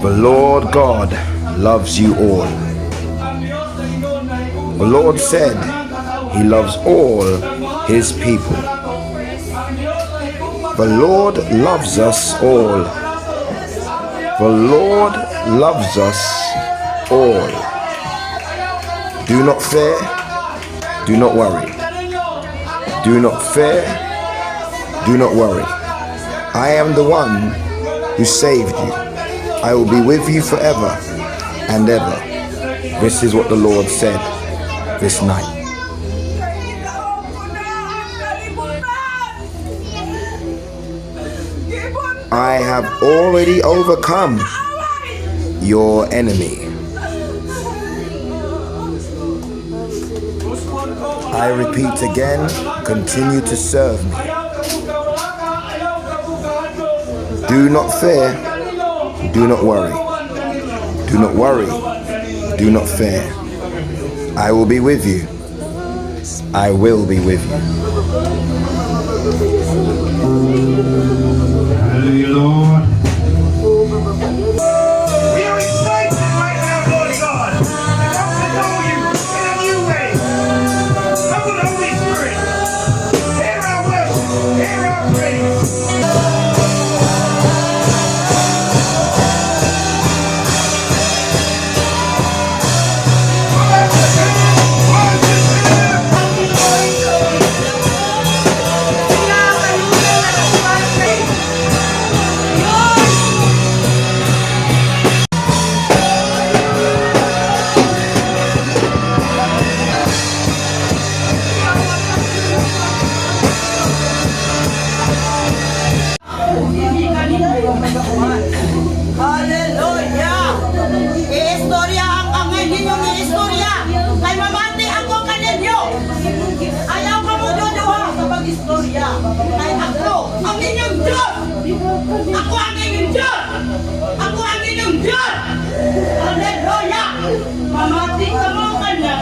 The Lord God loves you all. The Lord said He loves all His people. The Lord loves us all. The Lord loves us all. Do not fear. Do not worry. Do not fear. Do not worry. I am the one who saved you. I will be with you forever and ever. This is what the Lord said this night. I have already overcome your enemy. I repeat again, continue to serve me. Do not fear, do not worry. Do not worry, do not fear. I will be with you. I will be with you. Hallelujah, Lord. We are excited right now, Lord God. And I want to know you in a new way. Come with the Holy Spirit. Hear our worship. Hear our praise. Hallelujah! Iistorya ang inyong iistorya. Kay mamati ako kaninyo. Ayaw ka mo doon sa pag-istorya. Kay ako ang inyong Diyos. Ako ang inyong Diyos. Ako ang inyong Diyos. Hallelujah! Mamati ka mo kanya.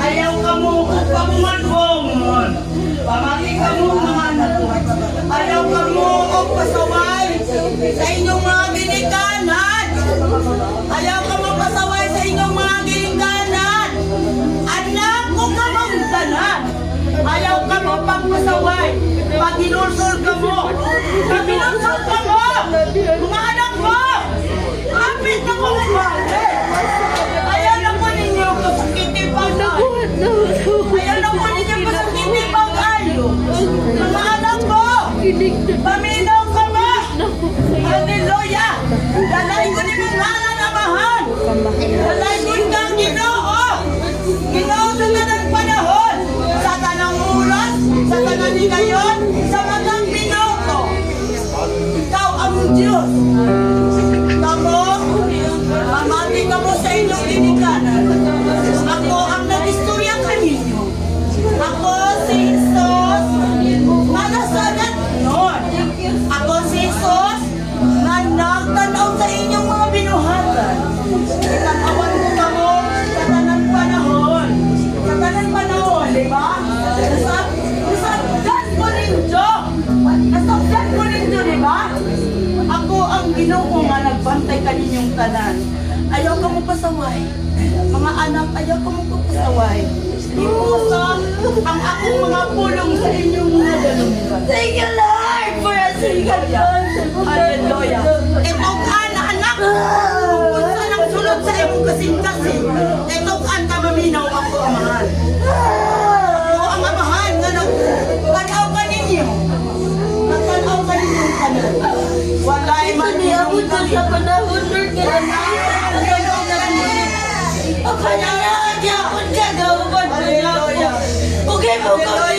Ayaw ka mo pamungon. Pamati ka mo mga anak. Ayaw ka mo o pasaway sa inyong mga ginikanan. Ayaw ka mapasaway sa inyong mga ginikanan. Anak ko ka mong tanan. Ayaw ka mapagpasaway. Pag inursol ka mo. Pag inursol ka mo. Mga anak mo. Kapit na ko mabalik. Ayaw na po ninyo kasakiti pag-ayo. Ayaw na po ninyo kasakiti pag-ayo. Mga anak mo. Paminaw ka mo. Hallelujah! Dalay ko ni mong ngalan amahan! Dalay ko kang Ginoo! Ginoo sa tanang panahon! Sa tanang oras! Sa tanang ngayon! Sa matang minuto! Ikaw ang Diyos! Kamo, mamati ka mo sa inyong dinikanan. Ako ang nag-istorya kaninyo. Ako si Jesus na nasadat noon. Ako si Jesus na nagtanaw sa inyong mga binuhatan. Itanawan ko ka mo sa tanang panahon. Sa tanang panahon, di ba? Nasabdan ko ninyo. Nasabdan ko ninyo, di ba? Ako ang Ginoo nga nagbantay kaninyong tanan. Ayaw ka mo pasaway. Mga anak, ayaw ka mo pasaway. Ipusa ang akong mga pulong sa inyong mga dalungan. Thank you, Lord, for us. Hallelujah. Ito ka na anak. Kung saan ang sulod sa imong kasing-kasing. Ito ka ang kamaminaw ako, amahan. Ako ang amahan na nagtanaw ka ninyo. Nagtanaw ka ninyong kanan. Walay man niya ako sa panahon, Lord. Kaya nga, ako gagawin. Hallelujah. Okay mo ko.